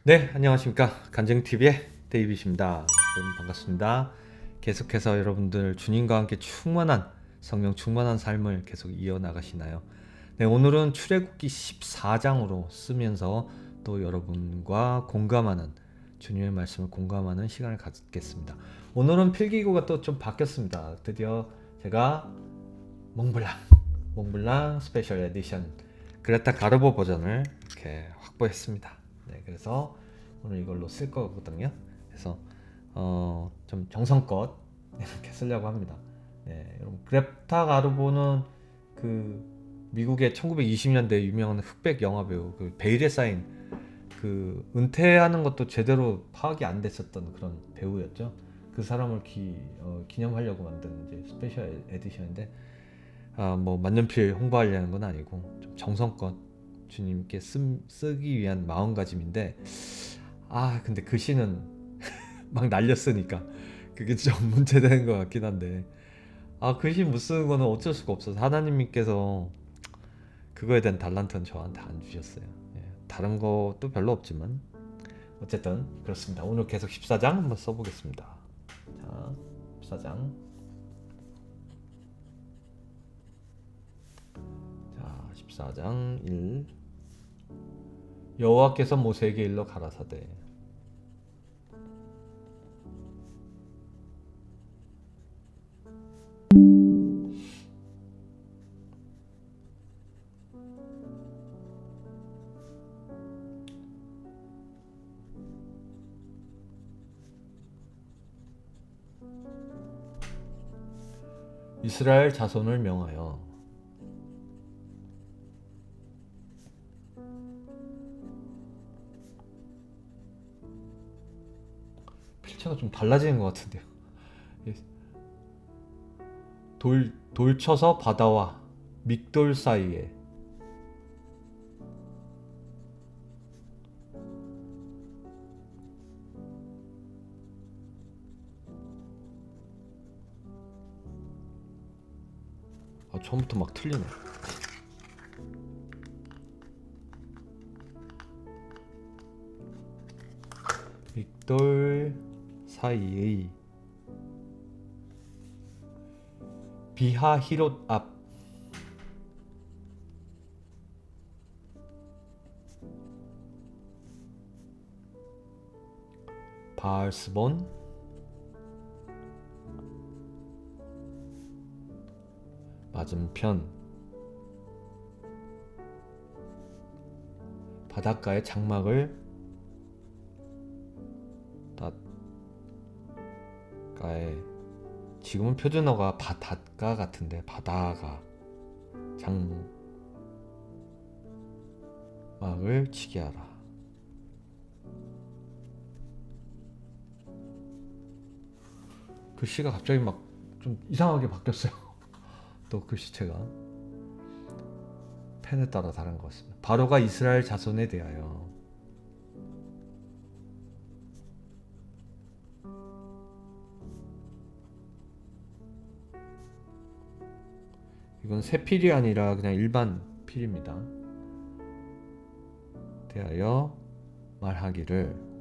네, 안녕하십니까. 간증TV의 데이빗입니다. 여러분 반갑습니다. 계속해서 여러분들 주님과 함께 충만한 성령 충만한 삶을 계속 이어나가시나요? 네, 오늘은 출애굽기 14장으로 쓰면서 또 여러분과 공감하는 주님의 말씀을 공감하는 시간을 갖겠습니다. 오늘은 필기구가 또 좀 바뀌었습니다. 드디어 제가 몽블랑 스페셜 에디션 그레타 가르보 버전을 이렇게 확보했습니다. 네, 그래서 오늘 이걸로 쓸 거거든요. 그래서 좀 정성껏 이렇게 쓰려고 합니다. 네, 여러분 그레타 가르보는 그 미국의 1920년대 유명한 흑백 영화 배우 그 베일에 쌓인 그 은퇴하는 것도 제대로 파악이 안 됐었던 그런 배우였죠. 그 사람을 기념하려고 만든 이제 스페셜 에디션인데 뭐 만년필 홍보하려는 건 아니고 좀 정성껏 주님께 쓰기 위한 마음가짐인데 근데 글씨는 막 날렸으니까 그게 좀 문제되는 것 같긴 한데 글씨 못 쓰는 거는 어쩔 수가 없어서 하나님께서 그거에 대한 달란트는 저한테 안 주셨어요. 예, 다른 것도 별로 없지만 어쨌든 그렇습니다. 오늘 계속 14장 한번 써보겠습니다. 자, 14장. 자, 14장 1. 여호와께서 모세에게 일러 가라사대 이스라엘 자손을 명하여 필체가 좀 달라지는 것 같은데요. 돌 쳐서 바다와 믹돌 사이에 처음부터 막 틀리네. 믹돌 사이의 비하히롯 앞 바알스본 맞은편 바닷가의 장막을 바닷가에 지금은 표준어가 바닷가 같은데 바다가 장막을 치게 하라. 글씨가 갑자기 막 좀 이상하게 바뀌었어요. 또 글씨체가 펜에 따라 다른 것 같습니다. 바로가 이스라엘 자손에 대하여 이건 새 필이 아니라 그냥 일반 필입니다. 대하여 말하기를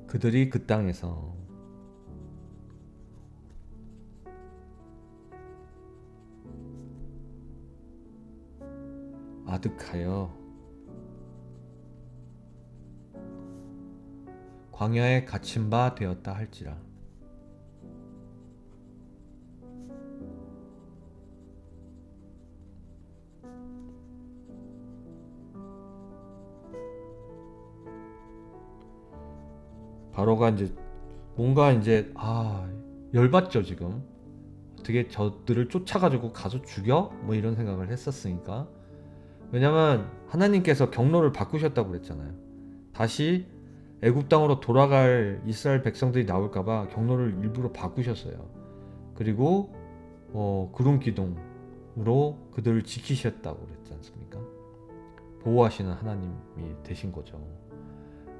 그들이 그 땅에서 아득하여 광야에 갇힌 바 되었다 할지라. 바로가 이제 뭔가 이제 열받죠 지금. 어떻게 저들을 쫓아가지고 가서 죽여? 뭐 이런 생각을 했었으니까. 왜냐면 하나님께서 경로를 바꾸셨다고 그랬잖아요. 다시 애굽 땅으로 돌아갈 이스라엘 백성들이 나올까봐 경로를 일부러 바꾸셨어요. 그리고 구름 기둥으로 그들을 지키셨다고 그랬지 않습니까? 보호하시는 하나님이 되신 거죠.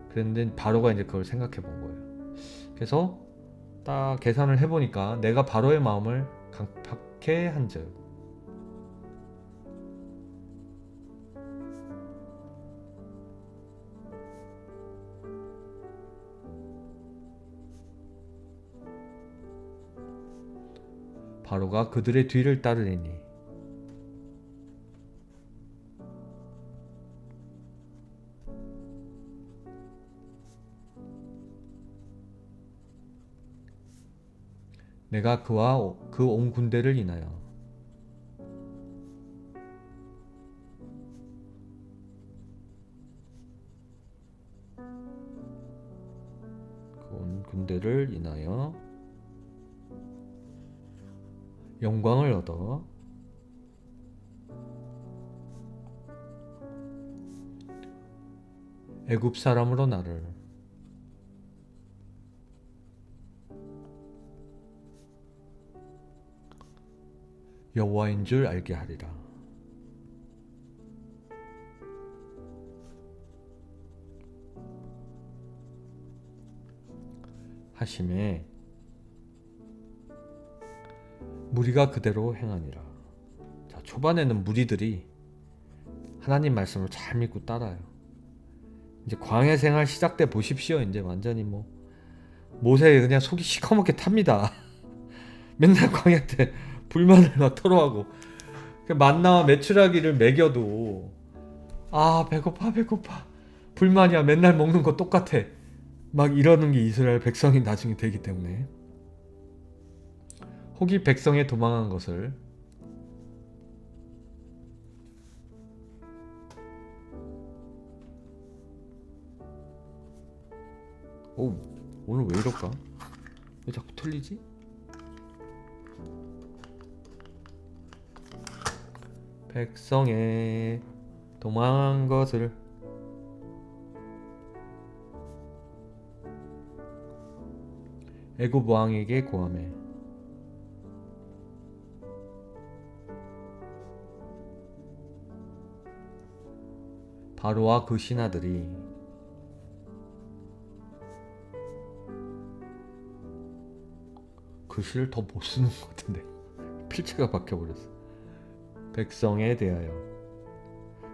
그런데 바로가 이제 그걸 생각해 본 거예요. 그래서 딱 계산을 해보니까 내가 바로의 마음을 강팍해 한즉 바로가 그들의 뒤를 따르리니 내가 그와 그 온 군대를 인하여 그 온 군대를 인하여 영광을 얻어 애굽 사람으로 나를 여호와인 줄 알게 하리라. 하심에 무리가 그대로 행하니라. 자, 초반에는 무리들이 하나님 말씀을 잘 믿고 따라요. 이제 광야 생활 시작돼 보십시오. 이제 완전히 모세 그냥 속이 시커멓게 탑니다. 맨날 광야 때 불만을 막 토로하고 만나와 메추라기를 먹여도 배고파 불만이야 맨날 먹는 거 똑같아 막 이러는 게 이스라엘 백성이 나중에 되기 때문에 혹이 백성에 도망한 것을 오늘 왜 이럴까? 왜 자꾸 틀리지? 백성에 도망한 것을 애굽 왕에게 고하매 바로와 그 신하들이 글씨를 더 못 쓰는 것 같은데 필체가 박혀버렸어. 백성에 대하여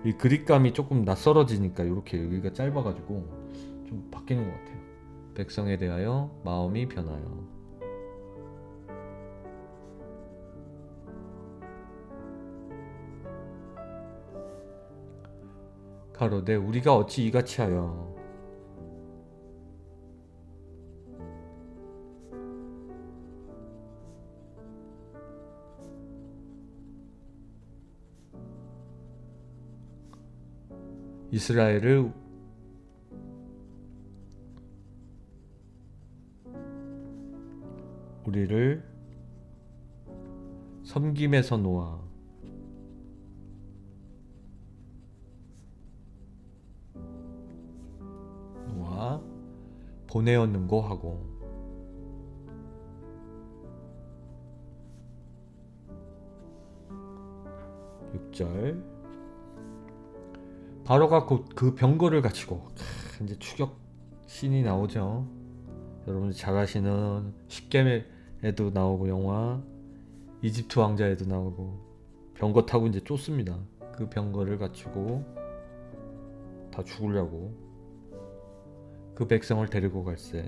이 그립감이 조금 낯설어지니까 이렇게 여기가 짧아가지고 좀 바뀌는 것 같아요. 백성에 대하여 마음이 변하여 가로되 우리가 어찌 이같이 하여 이스라엘을 우리를 섬김에서 놓아 보내었는고 하고 6절 바로가 곧 그 병거를 갖추고 이제 추격 씬이 나오죠. 여러분들 잘 아시는 십계에도 나오고 영화 이집트 왕자에도 나오고 병거 타고 이제 쫓습니다. 그 병거를 갖추고 다 죽으려고 그 백성을 데리고 갈세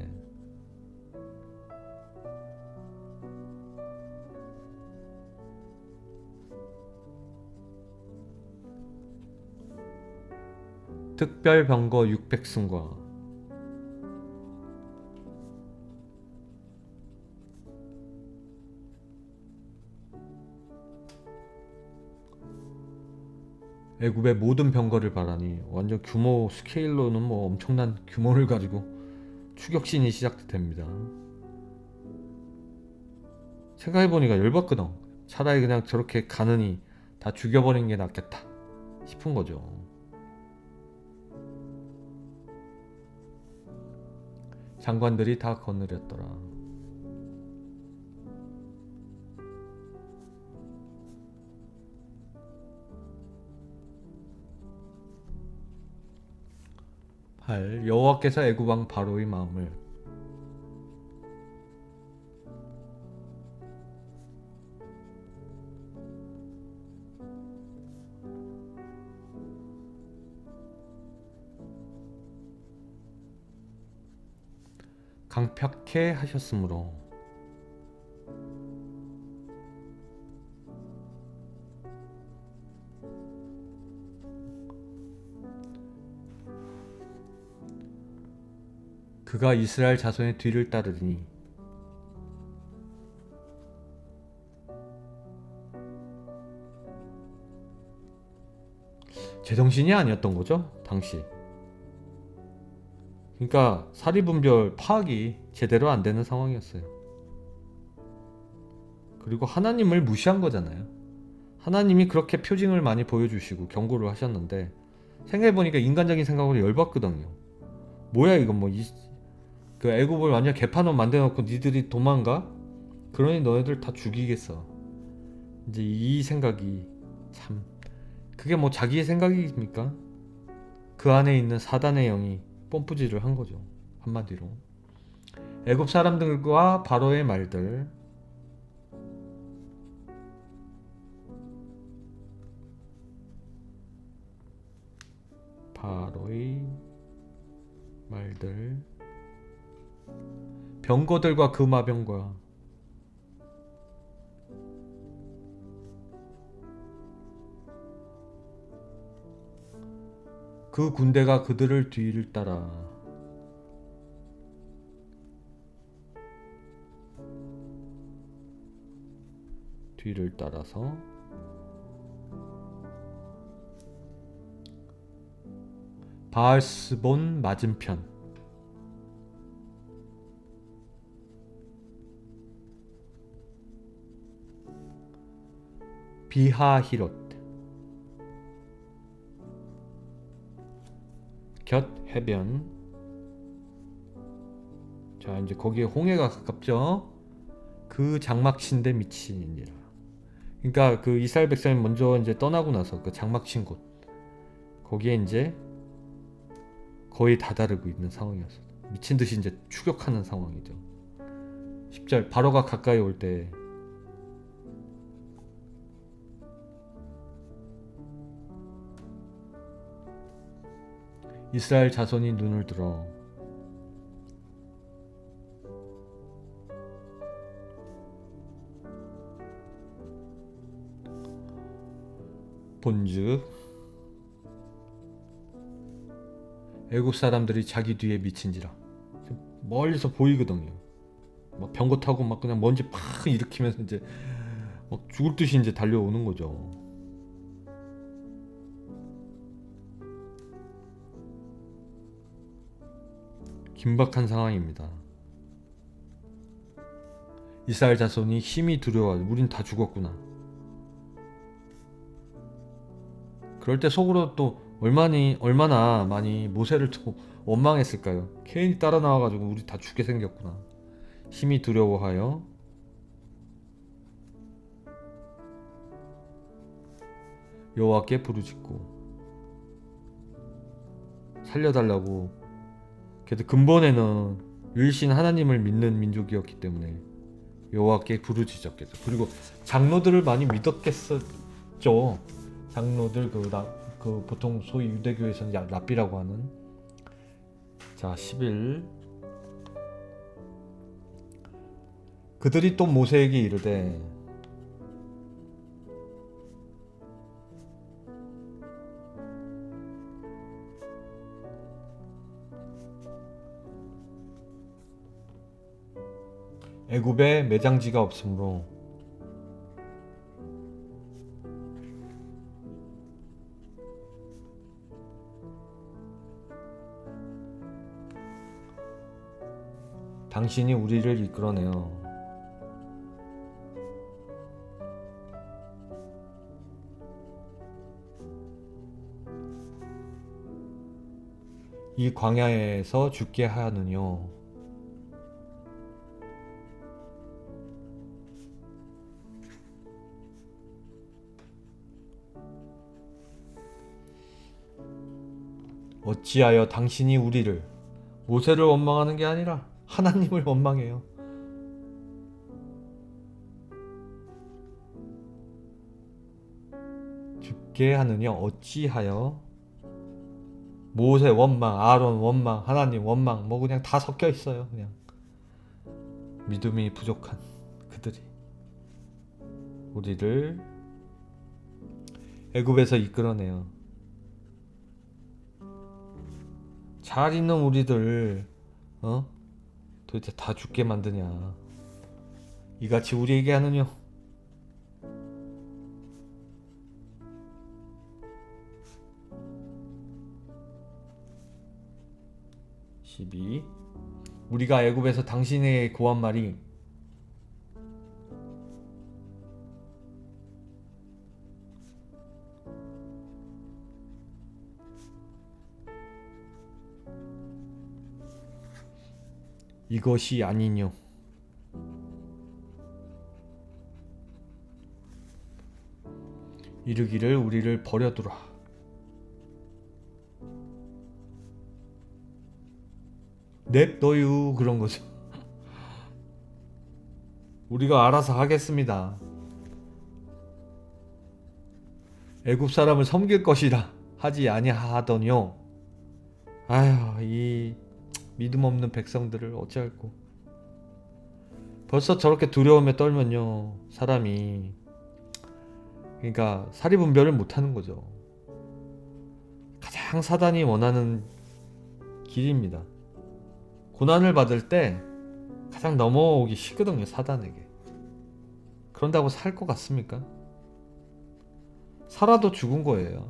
특별 병거 600승과 애굽의 모든 병거를 바라니 완전 규모 스케일로는 엄청난 규모를 가지고 추격신이 시작됩니다. 생각해보니까 열받거든. 차라리 그냥 저렇게 가느니 다 죽여버리는 게 낫겠다 싶은 거죠. 장관들이 다 거느렸더라. 여호와께서 애굽 왕 바로의 마음을 강팍해 하셨으므로 그가 이스라엘 자손의 뒤를 따르니 제정신이 아니었던 거죠 당시. 그러니까 사리분별 파악이 제대로 안 되는 상황이었어요. 그리고 하나님을 무시한 거잖아요. 하나님이 그렇게 표징을 많이 보여주시고 경고를 하셨는데 생각해보니까 인간적인 생각으로 열받거든요. 뭐야 이건 그 애굽을 완전 개판으로 만들어놓고 니들이 도망가? 그러니 너희들 다 죽이겠어. 이제 이 생각이 참, 그게 뭐 자기의 생각입니까? 그 안에 있는 사단의 영이 뽐뿌질을 한 거죠. 한마디로 애굽 사람들과 바로의 말들, 바로의 말들, 병거들과 그 마병과 그 군대가 그들을 뒤를 따라 뒤를 따라서 바알스본 맞은편 비하히롯 곁 해변. 자 이제 거기에 홍해가 가깝죠. 그 장막 친데 미친이니라. 그러니까 그 이스라엘 백성이 먼저 이제 떠나고 나서 그 장막 친 곳, 거기에 이제 거의 다다르고 있는 상황이었어요. 미친 듯이 이제 추격하는 상황이죠. 10절 바로가 가까이 올 때 이스라엘 자손이 눈을 들어 본즉 애굽 사람들이 자기 뒤에 미친지라. 멀리서 보이거든요. 막 병거 타고 막 그냥 먼지 팍 일으키면서 이제 막 죽을 듯이 이제 달려오는 거죠. 긴박한 상황입니다. 이스라엘 자손이 힘이 두려워. 우린 다 죽었구나. 그럴 때 속으로 또 얼마나 많이 모세를 또 원망했을까요? 괜히 따라 나와가지고 우리 다 죽게 생겼구나. 힘이 두려워하여 여호와께 부르짖고 살려달라고. 그래도 근본에는 유일신 하나님을 믿는 민족이었기 때문에 여호와께 부르짖었겠죠. 그리고 장로들을 많이 믿었겠었죠. 장로들 그 보통 소위 유대교에서는 랍비라고 하는. 자 11 그들이 또 모세에게 이르되 애굽에 매장지가 없으므로 당신이 우리를 이끌어내어 이 광야에서 죽게 하느뇨. 어찌하여 당신이 우리를, 모세를 원망하는 게 아니라 하나님을 원망해요. 죽게 하느냐. 어찌하여. 모세 원망, 아론 원망, 하나님 원망, 뭐 그냥 다 섞여 있어요. 그냥 믿음이 부족한 그들이 우리를 애굽에서 이끌어내요. 잘 있는 우리들 어? 도대체 다 죽게 만드냐? 이같이 우리에게 하느뇨? 12. 우리가 애굽에서 당신에게 구한 말이 이것이 아니뇨. 이르기를 우리를 버려두라. 냅둬유 그런 거죠. 우리가 알아서 하겠습니다. 애굽 사람을 섬길 것이라 하지 아니하더뇨. 아휴, 이 믿음 없는 백성들을 어찌할꼬. 벌써 저렇게 두려움에 떨면요, 사람이 그러니까 사리분별을 못하는 거죠. 가장 사단이 원하는 길입니다. 고난을 받을 때 가장 넘어오기 쉽거든요, 사단에게. 그런다고 살 것 같습니까? 살아도 죽은 거예요.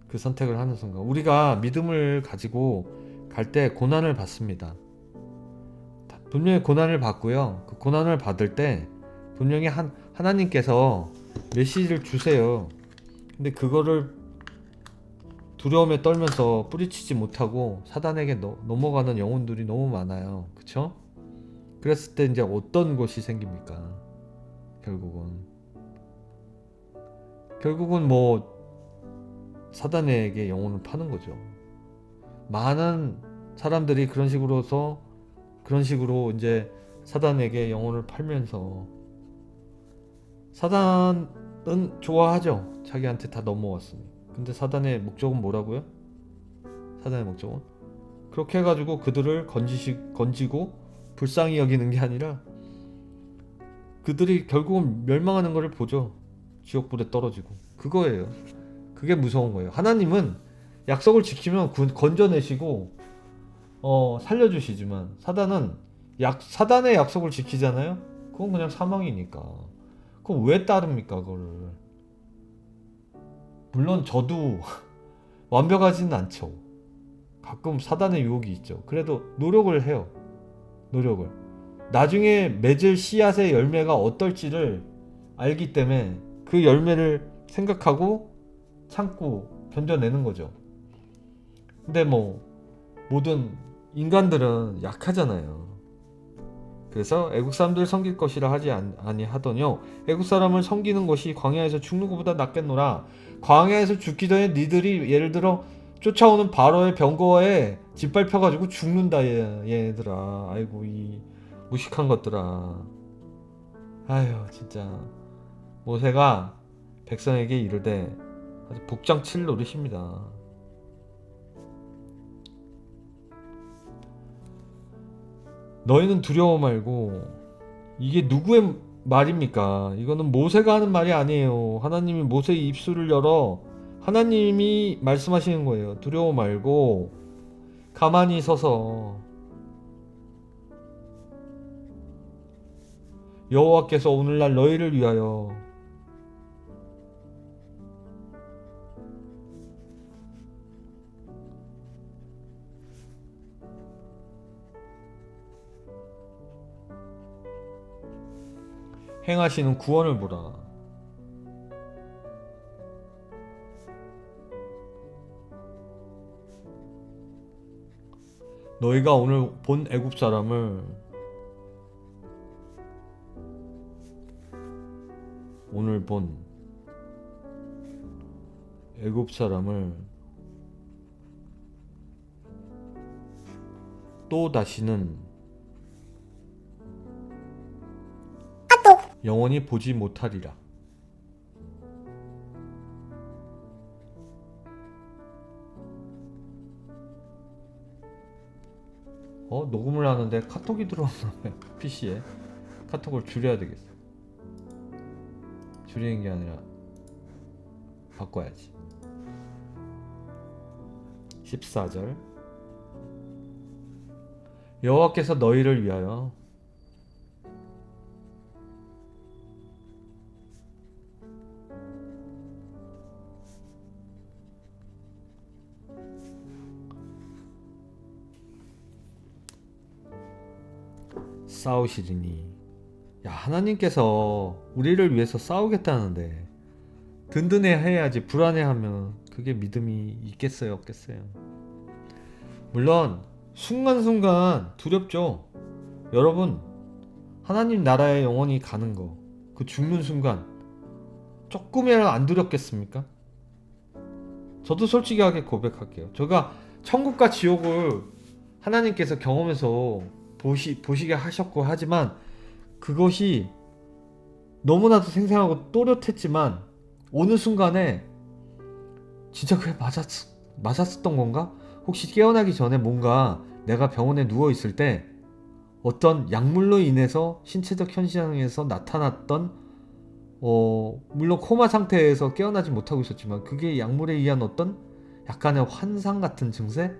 그 선택을 하는 순간. 우리가 믿음을 가지고 갈 때 고난을 받습니다. 분명히 고난을 받고요. 그 고난을 받을 때 분명히 하나님께서 메시지를 주세요. 근데 그거를 두려움에 떨면서 뿌리치지 못하고 사단에게 넘어가는 영혼들이 너무 많아요. 그쵸? 그랬을 때 이제 어떤 것이 생깁니까? 결국은 뭐 사단에게 영혼을 파는 거죠. 많은 사람들이 그런 식으로 이제 사단에게 영혼을 팔면서, 사단은 좋아하죠. 자기한테 다 넘어왔으니. 근데 사단의 목적은 뭐라고요? 사단의 목적은 그렇게 해가지고 그들을 건지고 불쌍히 여기는 게 아니라 그들이 결국은 멸망하는 것을 보죠. 지옥불에 떨어지고. 그거예요. 그게 무서운 거예요. 하나님은 약속을 지키면 건져내시고 살려주시지만 사단은 사단의 약속을 지키잖아요. 그건 그냥 사망이니까. 그럼 왜 따릅니까, 그거를? 물론 저도 완벽하지는 않죠. 가끔 사단의 유혹이 있죠. 그래도 노력을 해요. 노력을. 나중에 맺을 씨앗의 열매가 어떨지를 알기 때문에 그 열매를 생각하고 참고 견뎌내는 거죠. 근데 뭐 모든 인간들은 약하잖아요. 그래서 애국 사람들 섬길 것이라 하지 아니하더뇨. 애국 사람을 섬기는 것이 광야에서 죽는 것보다 낫겠노라. 광야에서 죽기 전에 니들이 예를 들어 쫓아오는 바로의 병거에 짓밟혀가지고 죽는다, 얘들아. 아이고, 이 무식한 것들아. 아휴, 진짜. 모세가 백성에게 이르되 아주 북장칠 노릇입니다. 너희는 두려워 말고. 이게 누구의 말입니까? 이거는 모세가 하는 말이 아니에요. 하나님이 모세의 입술을 열어 하나님이 말씀하시는 거예요. 두려워 말고 가만히 서서 여호와께서 오늘날 너희를 위하여 행하시는 구원을 보라. 너희가 오늘 본 애굽 사람을 또 다시는 영원히 보지 못하리라. 녹음을 하는데 카톡이 들어왔나봐요. PC에 카톡을 줄여야 되겠어. 줄이는 게 아니라 바꿔야지. 14절 여호와께서 너희를 위하여 싸우시리니. 야, 하나님께서 우리를 위해서 싸우겠다는데 든든해야지. 불안해하면 그게 믿음이 있겠어요, 없겠어요? 물론 순간순간 두렵죠. 여러분, 하나님 나라에 영원히 가는 거, 그 죽는 순간 조금이라도 안 두렵겠습니까? 저도 솔직하게 고백할게요. 제가 천국과 지옥을 하나님께서 경험해서 보시게 하셨고 하지만 그것이 너무나도 생생하고 또렷했지만 어느 순간에 진짜 그게 맞았었던 건가? 혹시 깨어나기 전에 뭔가 내가 병원에 누워있을 때 어떤 약물로 인해서 신체적 현상에서 나타났던 물론 코마 상태에서 깨어나지 못하고 있었지만 그게 약물에 의한 어떤 약간의 환상 같은 증세?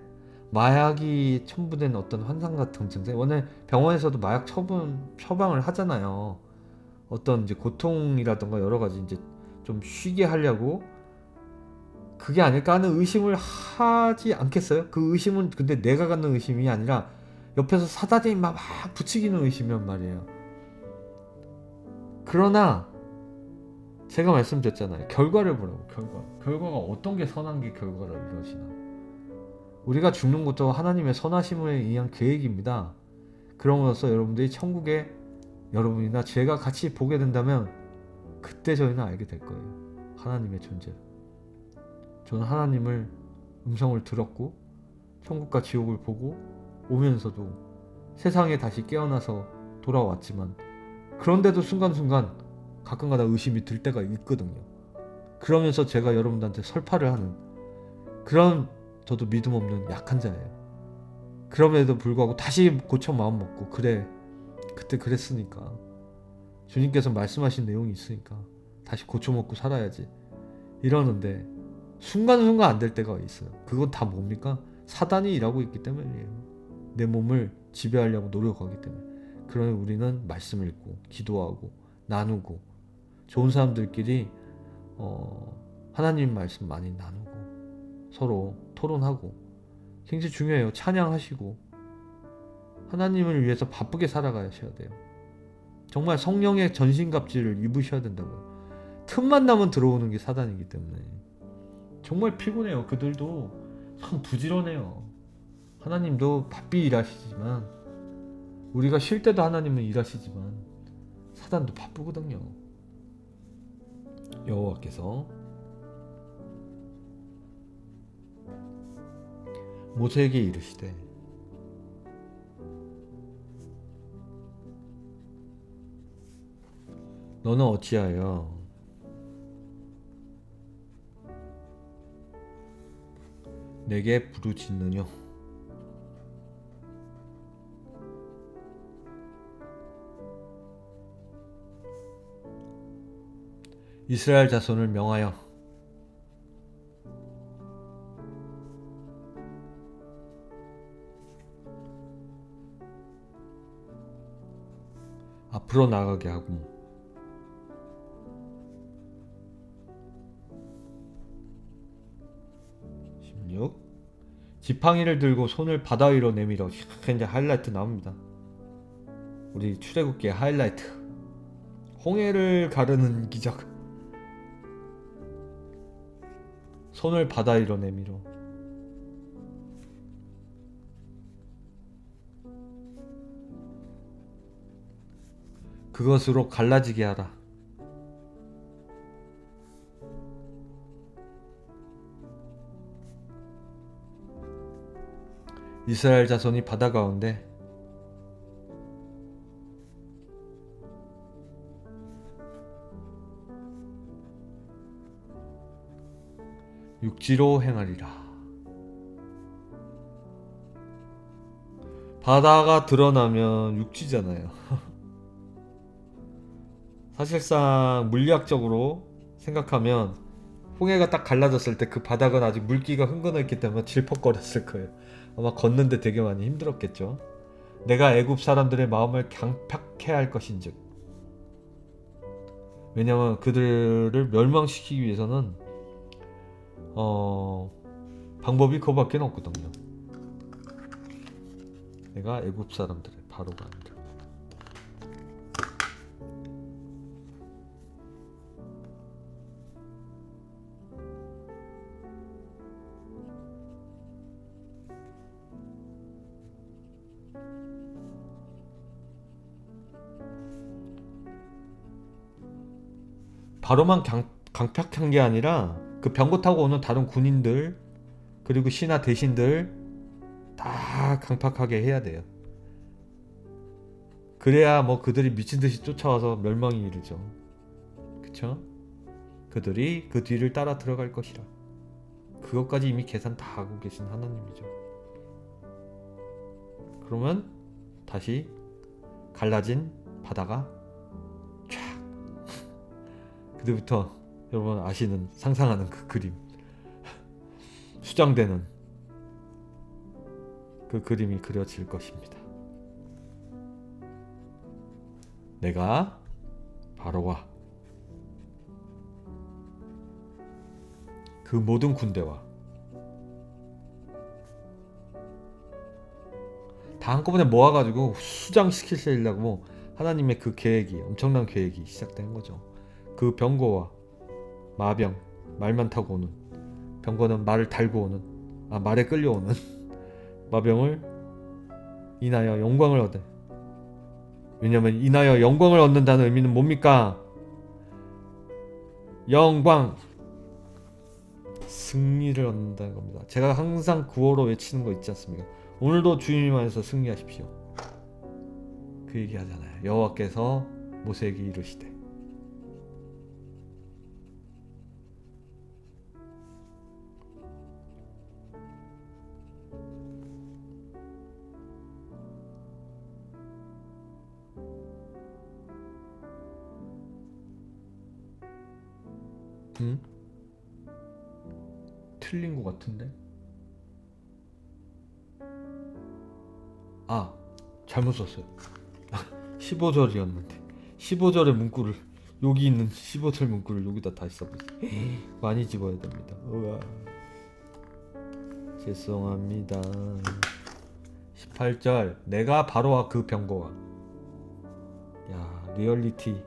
마약이 첨부된 어떤 환상 같은 증세? 오늘 병원에서도 마약 처방을 하잖아요. 어떤 이제 고통이라던가 여러 가지 이제 좀 쉬게 하려고. 그게 아닐까 하는 의심을 하지 않겠어요? 그 의심은 근데 내가 갖는 의심이 아니라 옆에서 사다리 막 부추기는 의심이란 말이에요. 그러나 제가 말씀드렸잖아요. 결과를 보라고. 결과가 어떤 게 선한 게 결과를 이루어지나. 우리가 죽는 것도 하나님의 선하심에 의한 계획입니다. 그럼으로써 여러분들이 천국에 여러분이나 제가 같이 보게 된다면 그때 저희는 알게 될 거예요. 하나님의 존재. 저는 하나님을 음성을 들었고 천국과 지옥을 보고 오면서도 세상에 다시 깨어나서 돌아왔지만 그런데도 순간순간 가끔가다 의심이 들 때가 있거든요. 그러면서 제가 여러분들한테 설파를 하는 그런 저도 믿음 없는 약한 자예요. 그럼에도 불구하고 다시 고쳐 마음 먹고 그래 그때 그랬으니까 주님께서 말씀하신 내용이 있으니까 다시 고쳐 먹고 살아야지 이러는데 순간순간 안 될 때가 있어요. 그건 다 뭡니까? 사단이 일하고 있기 때문이에요. 내 몸을 지배하려고 노력하기 때문에. 그러니 우리는 말씀 읽고 기도하고 나누고 좋은 사람들끼리 하나님 말씀 많이 나누고 서로 토론하고 굉장히 중요해요. 찬양하시고 하나님을 위해서 바쁘게 살아가셔야 돼요. 정말 성령의 전신갑주를 입으셔야 된다고요. 틈만 나면 들어오는 게 사단이기 때문에 정말 피곤해요. 그들도 참 부지런해요. 하나님도 바삐 일하시지만 우리가 쉴 때도 하나님은 일하시지만 사단도 바쁘거든요. 여호와께서 모세에게 이르시되 너는 어찌하여 내게 부르짖느냐? 이스라엘 자손을 명하여 앞으로 나가게 하고 16 지팡이를 들고 손을 바다 위로 내밀어. 이제 하이라이트 나옵니다. 우리 출애굽기의 하이라이트. 홍해를 가르는 기적. 손을 바다 위로 내밀어. 그것으로 갈라지게 하라. 이스라엘 자손이 바다 가운데 육지로 행하리라. 바다가 드러나면 육지잖아요. 사실상 물리학적으로 생각하면 홍해가 딱 갈라졌을 때 그 바닥은 아직 물기가 흥건했기 때문에 질퍽거렸을 거예요. 아마 걷는데 되게 많이 힘들었겠죠. 내가 애굽 사람들의 마음을 강팍해 할 것인즉. 왜냐하면 그들을 멸망시키기 위해서는 방법이 그거밖에 없거든요. 내가 애굽 사람들의 바로가 아니라. 바로만 강팍한 게 아니라 그 병거 타고 오는 다른 군인들 그리고 신하 대신들 다 강팍하게 해야 돼요. 그래야 뭐 그들이 미친듯이 쫓아와서 멸망이 이르죠. 그쵸? 그들이 그 뒤를 따라 들어갈 것이라. 그것까지 이미 계산 다 하고 계신 하나님이죠. 그러면 다시 갈라진 바다가 쫙 그때부터 여러분 아시는 상상하는 그 그림 수정되는 그 그림이 그려질 것입니다. 내가 바로와 그 모든 군대와 다 한꺼번에 모아가지고 수장시키려고 하나님의 그 계획이 엄청난 계획이 시작된 거죠. 그 병거와 마병 말만 타고 오는 병거는 말을 달고 오는 말에 끌려오는 마병을 인하여 영광을 얻어. 왜냐면 인하여 영광을 얻는다는 의미는 뭡니까? 영광 승리를 얻는다는 겁니다. 제가 항상 구호로 외치는 거 있지 않습니까? 오늘도 주님 안에서 승리하십시오. 그 얘기 하잖아요. 여호와께서 모세에게 이르시되. 틀린 것 같은데? 잘못 썼어요. 15절이었는데 15절의 문구를 여기 있는 15절 문구를 여기다 다시 써보세요. 많이 집어야 됩니다. 우와. 죄송합니다. 18절 내가 바로와 그 병거와. 야, 리얼리티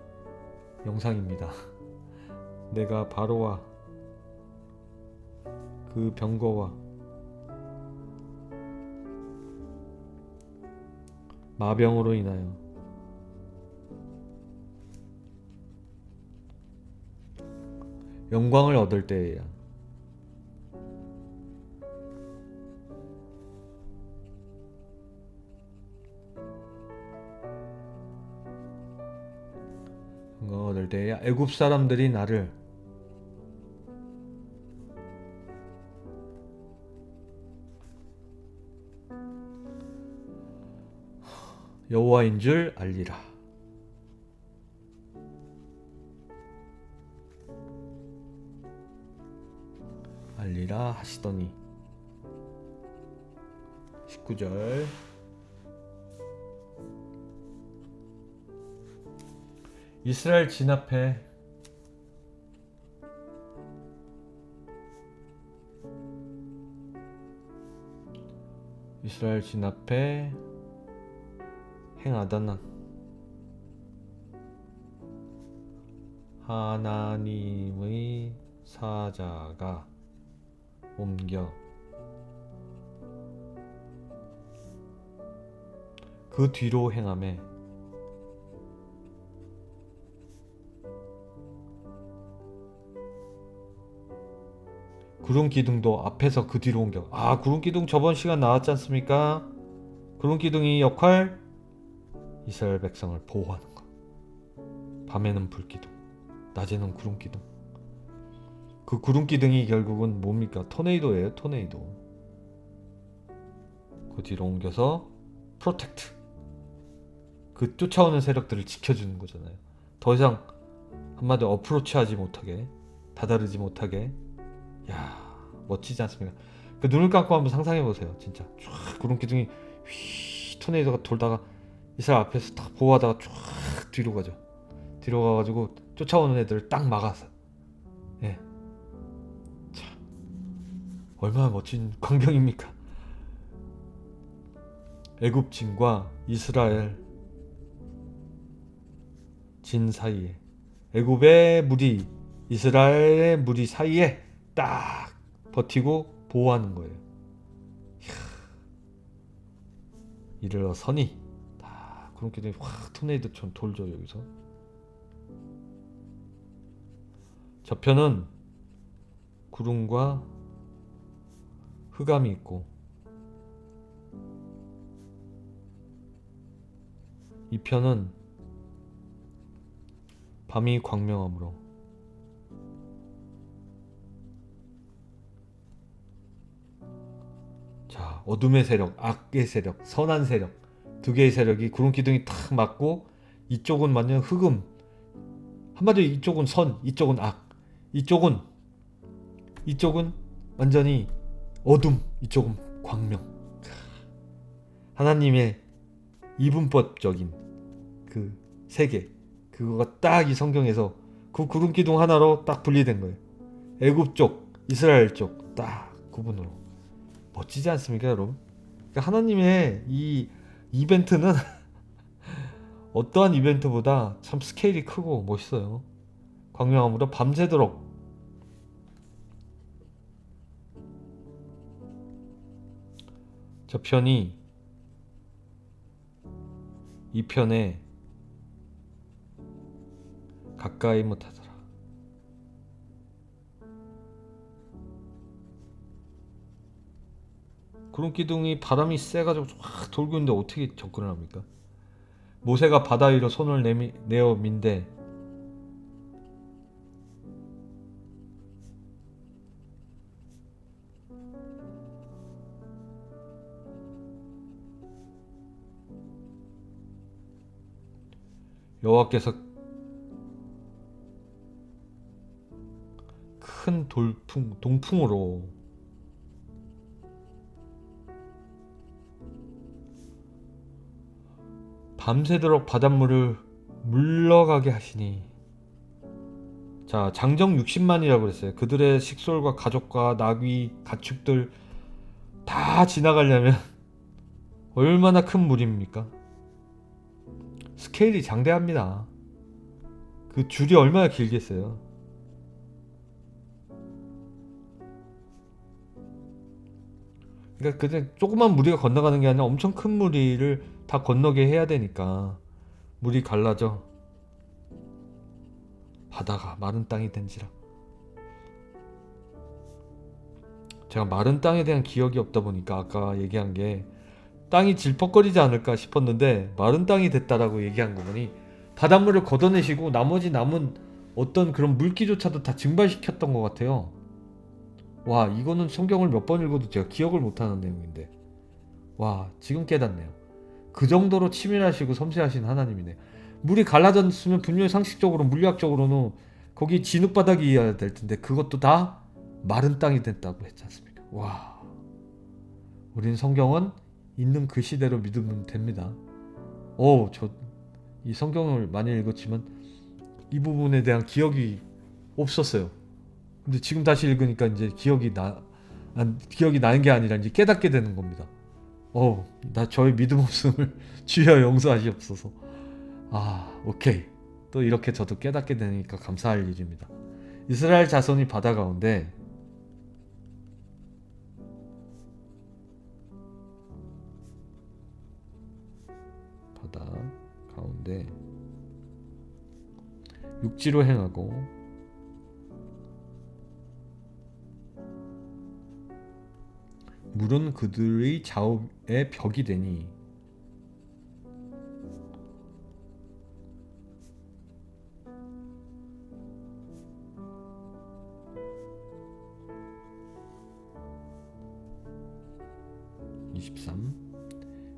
영상입니다. 내가 바로와 그 병거와 마병으로 인하여 영광을 얻을 때에야 영광을 얻을 때에야 애굽 사람들이 나를 여호와인 줄 알리라. 알리라 하시더니 19절 이스라엘 진압해 행하던 하나님의 사자가 옮겨 그 뒤로 행하매 구름 기둥도 앞에서 그 뒤로 옮겨. 구름 기둥 저번 시간 나왔지 않습니까? 구름 기둥이 역할 이스라엘 백성을 보호하는 것. 밤에는 불기둥, 낮에는 구름기둥. 그 구름기둥이 결국은 뭡니까? 토네이도예요. 토네이도. 그 뒤로 옮겨서 프로텍트. 그 쫓아오는 세력들을 지켜주는 거잖아요. 더 이상 한마디로 어프로치하지 못하게, 다다르지 못하게. 멋지지 않습니까? 그 눈을 감고 한번 상상해 보세요. 진짜 쫙 구름기둥이 휘 토네이도가 돌다가 이스라엘 앞에서 딱 보호하다가 쫙 뒤로 가죠. 뒤로 가가지고 쫓아오는 애들을 딱 막아서. 예. 참, 얼마나 멋진 광경입니까? 애굽진과 이스라엘 진 사이에, 애굽의 무리, 이스라엘의 무리 사이에 딱 버티고 보호하는 거예요. 이야, 일어서니 딱 그런 게 확 토네이도처럼 돌죠. 여기서 저편은 구름과 흑암이 있고, 이 편은 밤이 광명함으로. 자, 어둠의 세력, 악의 세력, 선한 세력, 두 개의 세력이 구름 기둥이 탁 맞고, 이쪽은 완전 흑음, 한마디로 이쪽은 선, 이쪽은 악, 이쪽은 완전히 어둠, 이쪽은 광명. 하나님의 이분법적인 그 세계, 그거가 딱 이 성경에서 그 구름 기둥 하나로 딱 분리된 거예요. 애굽 쪽, 이스라엘 쪽 딱 구분으로. 멋지지 않습니까, 여러분? 그러니까 하나님의 이 이벤트는 어떠한 이벤트보다 참 스케일이 크고 멋있어요. 광명함으로 밤새도록. 저 편이 이 편에 가까이 못하더라. 구름 기둥이 바람이 세가지고 확 돌고 있는데 어떻게 접근을 합니까? 모세가 바다 위로 손을 내어 민대 여호와께서 큰 동풍으로 밤새도록 바닷물을 물러가게 하시니. 자, 장정 60만이라고 그랬어요. 그들의 식솔과 가족과 나귀, 가축들 다 지나가려면 얼마나 큰 물입니까? 스케일이 장대합니다. 그 줄이 얼마나 길겠어요. 그러니까 그냥 조그만 무리가 건너가는 게 아니라 엄청 큰 무리를 다 건너게 해야 되니까 물이 갈라져 바다가 마른 땅이 된지라. 제가 마른 땅에 대한 기억이 없다 보니까 아까 얘기한 게 땅이 질퍽거리지 않을까 싶었는데 마른 땅이 됐다라고 얘기한 거 보니 바닷물을 걷어내시고 나머지 남은 어떤 그런 물기조차도 다 증발시켰던 것 같아요. 와, 이거는 성경을 몇 번 읽어도 제가 기억을 못하는 내용인데, 와, 지금 깨닫네요. 그 정도로 치밀하시고 섬세하신 하나님이네. 물이 갈라졌으면 분명히 상식적으로 물리학적으로는 거기 진흙바닥이어야 될 텐데 그것도 다 마른 땅이 됐다고 했지 않습니까? 와, 우린 성경은 있는 그 시대로 믿으면 됩니다. 저 이 성경을 많이 읽었지만 이 부분에 대한 기억이 없었어요. 근데 지금 다시 읽으니까 이제 기억이 나는 게 아니라 이제 깨닫게 되는 겁니다. 나 저의 믿음 없음을 주여 용서하시옵소서. 오케이. 또 이렇게 저도 깨닫게 되니까 감사할 일입니다. 이스라엘 자손이 바다 가운데 육지로 행하고 물은 그들의 좌우의 벽이 되니.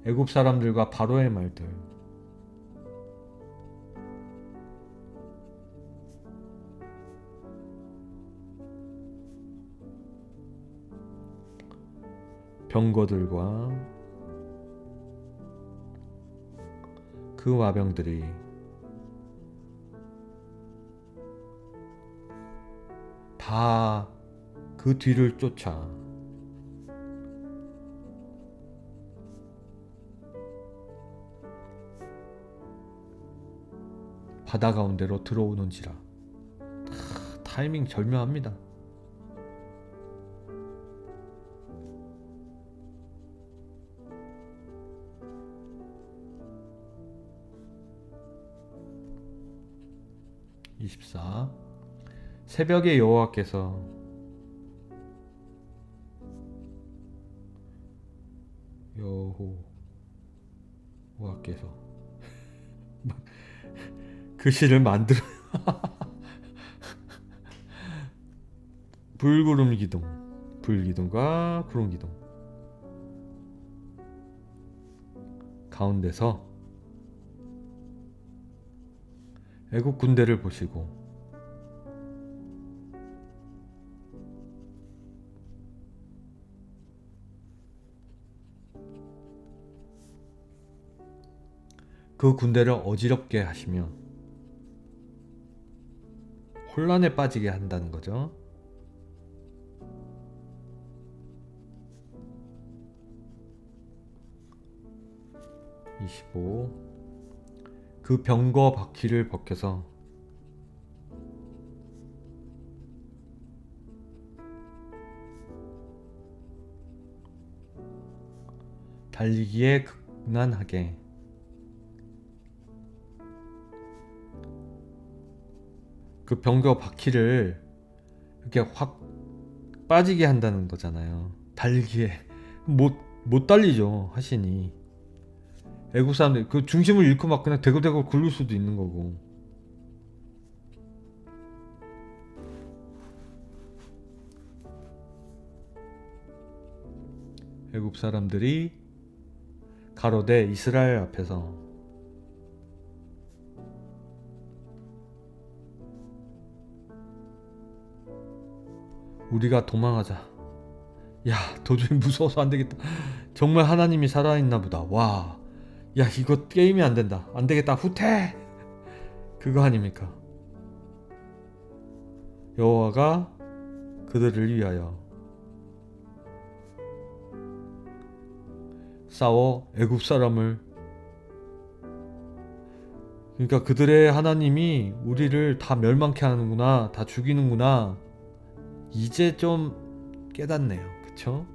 애굽 사람들과 바로의 말들. 병거들과 그 마병들이 다 그 뒤를 쫓아 바다 가운데로 들어오는지라. 타이밍 절묘합니다. (24) 새벽에 여호와께서 글씨를 만들어 불구름 기둥, 불기둥과 구름 기둥 가운데서 애국 군대를 보시고 그 군대를 어지럽게 하시며 혼란에 빠지게 한다는 거죠. (25) 그 병거 바퀴를 벗겨서 달리기에 극난하게 그 병거 바퀴를 이렇게 확 빠지게 한다는 거잖아요. 달리기에 못 달리죠. 하시니 애국 사람들 그 중심을 잃고 막 그냥 대굴대굴 굴릴 수도 있는 거고. 애국 사람들이 가로되 이스라엘 앞에서 우리가 도망하자. 야, 도저히 무서워서 안 되겠다. 정말 하나님이 살아있나 보다. 와, 야, 이거 게임이 안 된다. 안 되겠다. 후퇴. 그거 아닙니까? 여호와가 그들을 위하여 싸워 애굽 사람을, 그러니까 그들의 하나님이 우리를 다 멸망케 하는구나, 다 죽이는구나, 이제 좀 깨닫네요. 그쵸?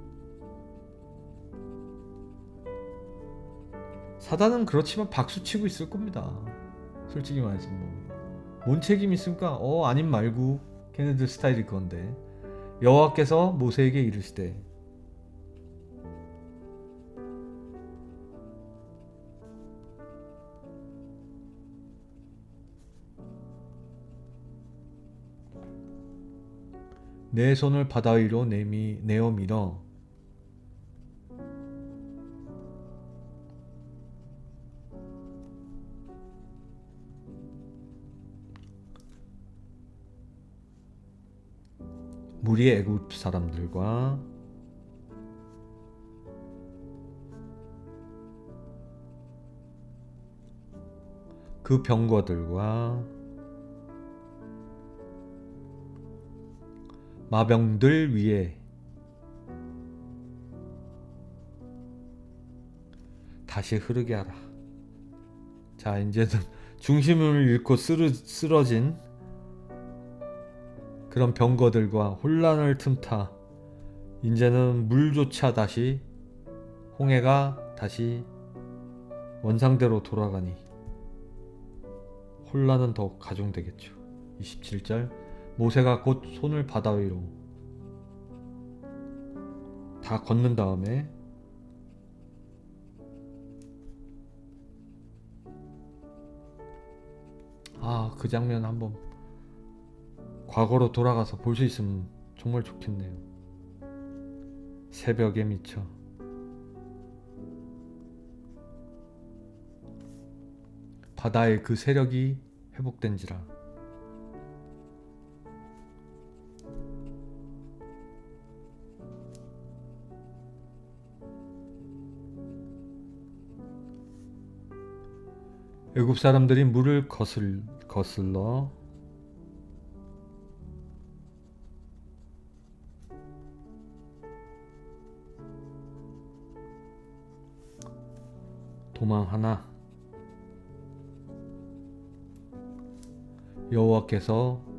사단은 그렇지만 박수치고 있을 겁니다. 솔직히 말해서 뭔 책임 있습니까? 아님 말고 걔네들 스타일일 건데. 여호와께서 모세에게 이르시되 내 손을 바다 위로 내어 밀어 무리의 애굽 사람들과 그 병거들과 마병들 위에 다시 흐르게 하라. 자, 이제는 중심을 잃고 쓰러진 그런 병거들과 혼란을 틈타 이제는 물조차 다시, 홍해가 다시 원상대로 돌아가니 혼란은 더욱 가중되겠죠. 27절 모세가 곧 손을 바다 위로 다 걷는 다음에 그 장면 한번 과거로 돌아가서 볼 수 있으면 정말 좋겠네요. 새벽에 미쳐 바다의 그 세력이 회복된지라. 애굽 사람들이 물을 거슬러 도망하나 여호와께서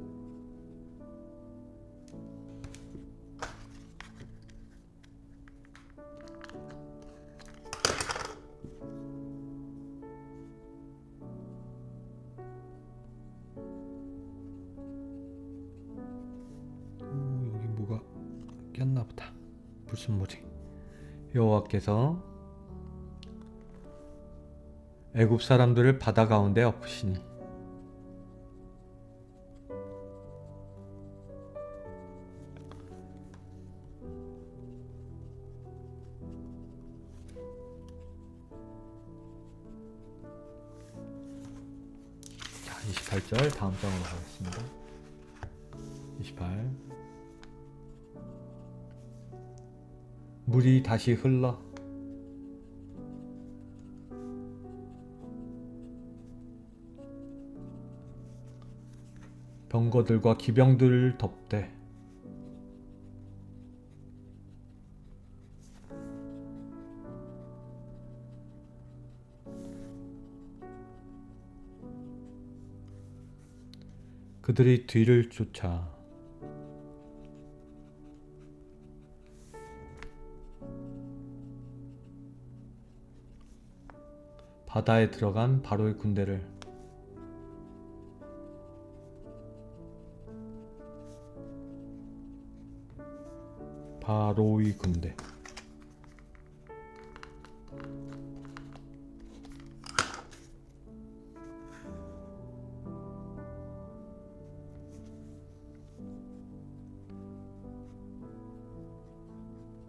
여기 뭐가 꼈나보다. 불순물이. 여호와께서 애굽 사람들을 바다 가운데 엎으시니 자, 28절 다음 장으로 가겠습니다. 28 물이 다시 흘러 병거들과 기병들을 덮되 그들이 뒤를 쫓아 바다에 들어간 바로의 군대를 바로의 군대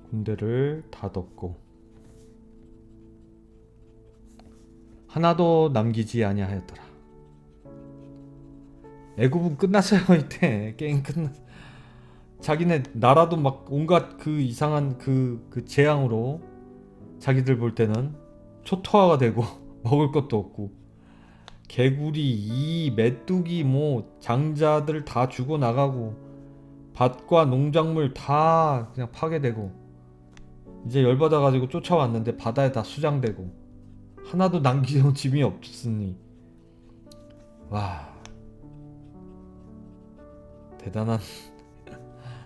군대를 다 덮고 하나도 남기지 아니하였더라. 애굽은 끝났어요. 이때 게임 끝났. 자기네 나라도 막 온갖 그 이상한 그 재앙으로 자기들 볼 때는 초토화가 되고 먹을 것도 없고 개구리, 이, 메뚜기 뭐 장자들 다 죽어 나가고 밭과 농작물 다 그냥 파괴되고 이제 열받아 가지고 쫓아왔는데 바다에 다 수장되고 하나도 남기는 짐이 없으니 와 대단한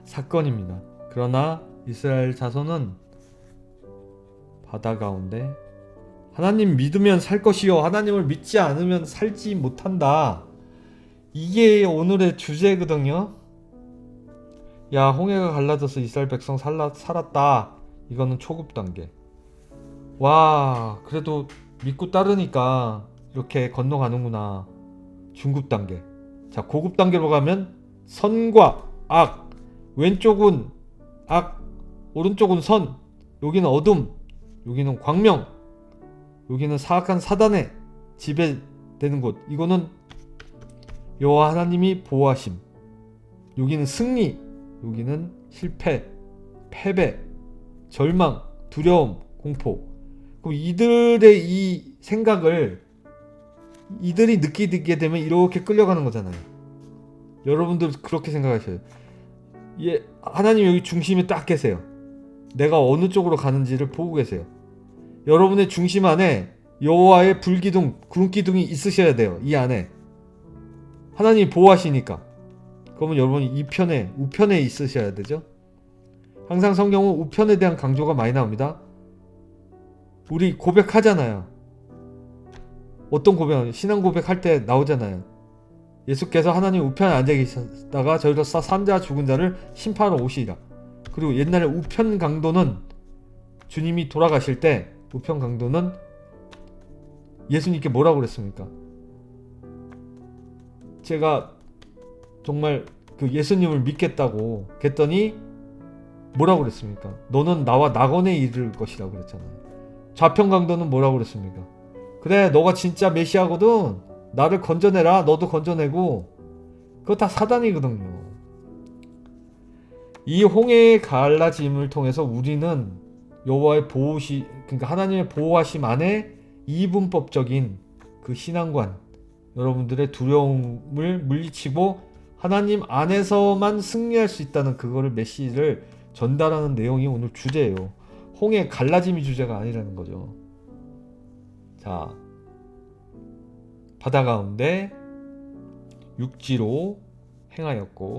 사건입니다. 그러나 이스라엘 자손은 바다 가운데 하나님 믿으면 살 것이요 하나님을 믿지 않으면 살지 못한다. 이게 오늘의 주제거든요. 야 홍해가 갈라져서 이스라엘 백성 살았다. 이거는 초급 단계. 와 그래도 믿고 따르니까 이렇게 건너가는구나. 중급 단계. 자 고급 단계로 가면 선과 악, 왼쪽은 악, 오른쪽은 선, 여기는 어둠, 여기는 광명, 여기는 사악한 사단에 지배되는 곳. 이거는 여호와 하나님이 보호하심. 여기는 승리, 여기는 실패, 패배, 절망, 두려움, 공포. 그럼 이들의 이 생각을 이들이 느끼게 되면 이렇게 끌려가는 거잖아요. 여러분들 그렇게 생각하셔요. 예, 하나님 여기 중심에 딱 계세요. 내가 어느 쪽으로 가는지를 보고 계세요. 여러분의 중심 안에 여호와의 불기둥, 구름기둥이 있으셔야 돼요. 이 안에 하나님이 보호하시니까. 그러면 여러분이 이 편에, 우편에 있으셔야 되죠. 항상 성경은 우편에 대한 강조가 많이 나옵니다. 우리 고백하잖아요. 어떤 고백? 신앙 고백할 때 나오잖아요. 예수께서 하나님 우편에 앉아 계시다가 저희로서 산자 죽은 자를 심판하러 오시리라. 그리고 옛날에 우편 강도는 주님이 돌아가실 때 우편 강도는 예수님께 뭐라고 그랬습니까? 제가 정말 그 예수님을 믿겠다고 그랬더니 뭐라고 그랬습니까? 너는 나와 낙원에 이를 것이라고 그랬잖아요. 좌편 강도는 뭐라고 그랬습니까? 그래 너가 진짜 메시아거든. 나를 건져내라. 너도 건져내고. 그거 다 사단이거든요. 이 홍해의 갈라짐을 통해서 우리는 여호와의 그러니까 하나님의 보호하심 안에 이분법적인 그 신앙관, 여러분들의 두려움을 물리치고 하나님 안에서만 승리할 수 있다는 그거를 메시지를 전달하는 내용이 오늘 주제예요. 홍해 갈라짐이 주제가 아니라는 거죠. 자, 바다 가운데 육지로 행하였고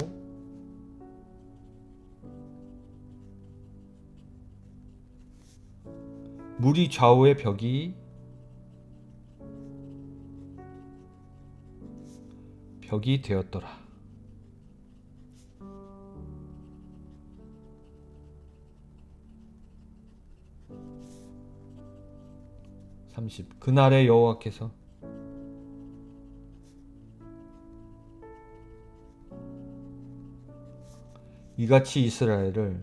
물이 좌우의 벽이 되었더라. 30. 그날에 여호와께서 이같이 이스라엘을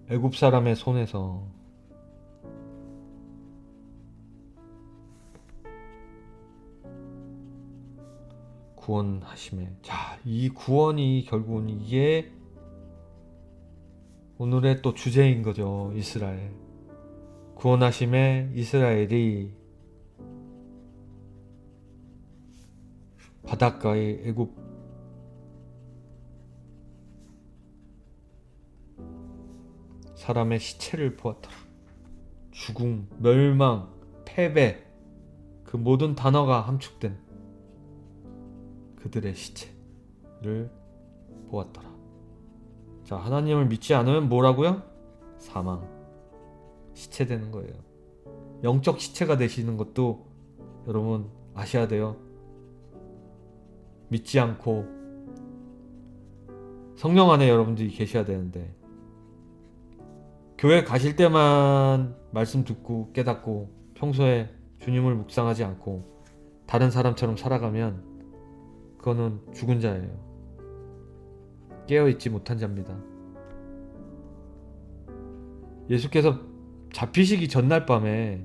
애굽 사람의 손에서 구원하심에, 자, 이 구원이 결국은 이게 오늘의 또 주제인 거죠. 이스라엘 구원하심에 이스라엘이 바닷가의 애굽 사람의 시체를 보았더라. 죽음, 멸망, 패배, 그 모든 단어가 함축된 그들의 시체를 보았더라. 자, 하나님을 믿지 않으면 뭐라고요? 사망, 시체 되는 거예요. 영적 시체가 되시는 것도 여러분 아셔야 돼요. 믿지 않고 성령 안에 여러분들이 계셔야 되는데 교회 가실 때만 말씀 듣고 깨닫고 평소에 주님을 묵상하지 않고 다른 사람처럼 살아가면 그거는 죽은 자예요. 깨어있지 못한 자입니다. 예수께서 잡히시기 전날 밤에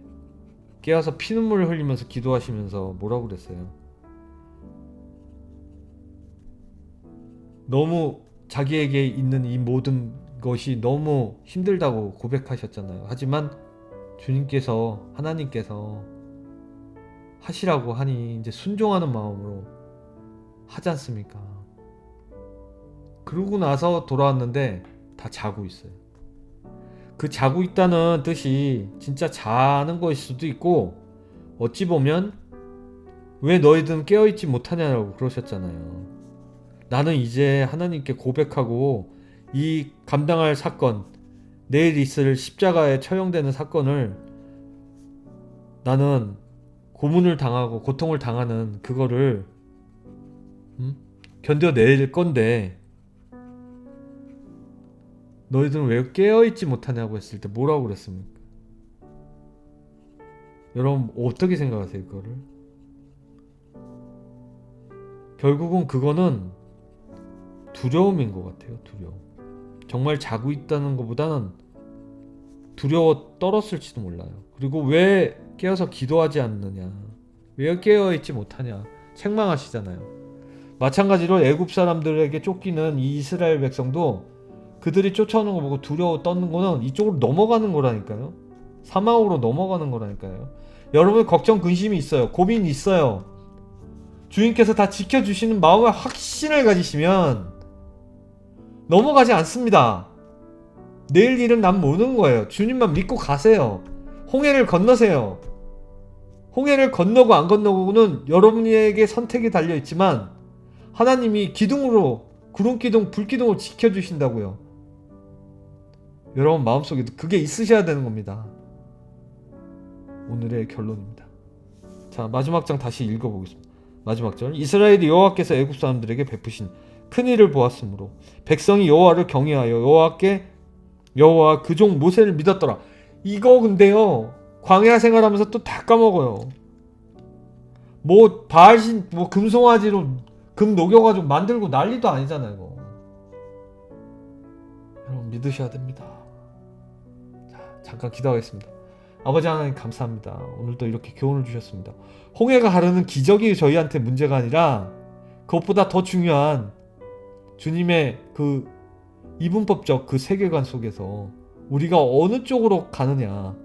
깨어서 피눈물을 흘리면서 기도하시면서 뭐라고 그랬어요? 너무 자기에게 있는 이 모든 것이 너무 힘들다고 고백하셨잖아요. 하지만 주님께서, 하나님께서 하시라고 하니 이제 순종하는 마음으로 하지 않습니까? 그러고 나서 돌아왔는데 다 자고 있어요. 그 자고 있다는 뜻이 진짜 자는 것일 수도 있고, 어찌 보면 왜 너희들은 깨어있지 못하냐고 그러셨잖아요. 나는 이제 하나님께 고백하고 이 감당할 사건, 내일 있을 십자가에 처형되는 사건을 나는 고문을 당하고 고통을 당하는 그거를 견뎌낼 건데 너희들은 왜 깨어있지 못하냐고 했을 때 뭐라고 그랬습니까? 여러분 어떻게 생각하세요 그거를? 결국은 그거는 두려움인 것 같아요. 두려움. 정말 자고 있다는 것보다는 두려워 떨었을지도 몰라요. 그리고 왜 깨어서 기도하지 않느냐, 왜 깨어있지 못하냐 책망하시잖아요. 마찬가지로 애굽 사람들에게 쫓기는 이 이스라엘 백성도 그들이 쫓아오는 거 보고 두려워 떠는 거는 이쪽으로 넘어가는 거라니까요. 사망으로 넘어가는 거라니까요. 여러분 걱정 근심이 있어요. 고민이 있어요. 주님께서 다 지켜주시는 마음의 확신을 가지시면 넘어가지 않습니다. 내일 일은 난 모르는 거예요. 주님만 믿고 가세요. 홍해를 건너세요. 홍해를 건너고 안 건너고는 여러분에게 선택이 달려있지만 하나님이 기둥으로, 구름기둥, 불기둥을 지켜주신다고요. 여러분 마음속에도 그게 있으셔야 되는 겁니다. 오늘의 결론입니다. 자, 마지막 장 다시 읽어보겠습니다. 마지막 절. 이스라엘이 여호와께서 애굽 사람들에게 베푸신 큰 일을 보았으므로 백성이 여호와를 경외하여 여호와 그 종 모세를 믿었더라. 이거 근데요 광야 생활하면서 또 다 까먹어요. 뭐 바알신 뭐 금송아지로 금 녹여가지고 만들고 난리도 아니잖아요. 이거. 여러분 믿으셔야 됩니다. 자, 잠깐 기도하겠습니다. 아버지 하나님 감사합니다. 오늘도 이렇게 교훈을 주셨습니다. 홍해가 가르는 기적이 저희한테 문제가 아니라 그것보다 더 중요한 주님의 그 이분법적 그 세계관 속에서 우리가 어느 쪽으로 가느냐,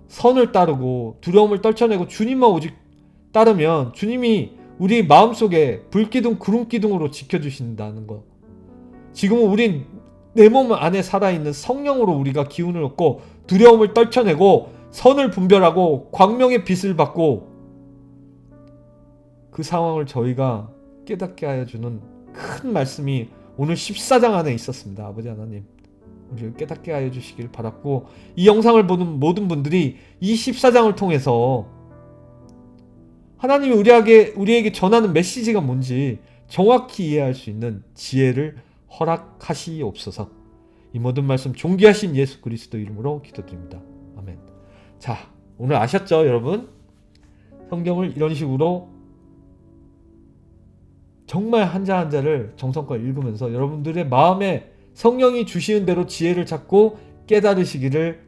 선을 따르고 두려움을 떨쳐내고 주님만 오직 따르면 주님이 우리 마음속에 불기둥 구름기둥으로 지켜주신다는 거. 지금은 우린 내 몸 안에 살아있는 성령으로 우리가 기운을 얻고 두려움을 떨쳐내고 선을 분별하고 광명의 빛을 받고 그 상황을 저희가 깨닫게 하여 주는 큰 말씀이 오늘 14장 안에 있었습니다. 아버지 하나님, 우리를 깨닫게 하여 주시길 바랐고, 이 영상을 보는 모든 분들이 이 14장을 통해서 하나님이 우리에게 전하는 메시지가 뭔지 정확히 이해할 수 있는 지혜를 허락하시옵소서. 이 모든 말씀 존귀하신 예수 그리스도 이름으로 기도드립니다. 아멘. 자, 오늘 아셨죠, 여러분? 성경을 이런 식으로 정말 한자 한자를 정성껏 읽으면서 여러분들의 마음에 성령이 주시는 대로 지혜를 찾고 깨달으시기를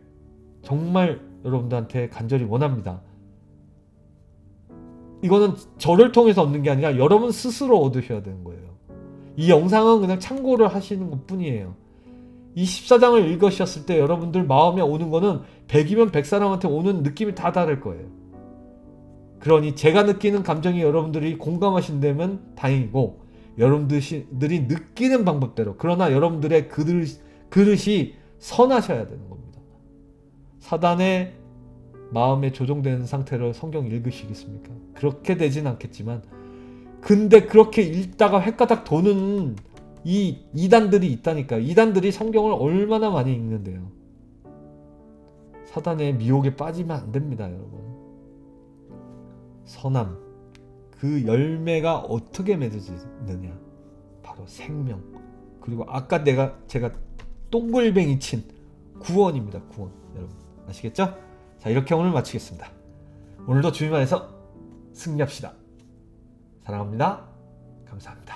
정말 여러분들한테 간절히 원합니다. 이거는 저를 통해서 얻는 게 아니라 여러분 스스로 얻으셔야 되는 거예요. 이 영상은 그냥 참고를 하시는 것 뿐이에요. 이 14장을 읽으셨을 때 여러분들 마음에 오는 거는 100이면 100사람한테 오는 느낌이 다 다를 거예요. 그러니 제가 느끼는 감정이 여러분들이 공감하신다면 다행이고, 여러분들이 느끼는 방법대로, 그러나 여러분들의 그릇이 선하셔야 되는 겁니다. 사단의 마음에 조종되는 상태로 성경 읽으시겠습니까? 그렇게 되진 않겠지만, 근데 그렇게 읽다가 헷가닥 도는 이 이단들이 있다니까. 이단들이 성경을 얼마나 많이 읽는데요. 사단의 미혹에 빠지면 안 됩니다, 여러분. 선함, 그 열매가 어떻게 맺어지느냐, 바로 생명, 그리고 아까 제가 동글뱅이 친 구원입니다. 구원. 여러분 아시겠죠? 자, 이렇게 오늘 마치겠습니다. 오늘도 주님 안에서 승리합시다. 사랑합니다. 감사합니다.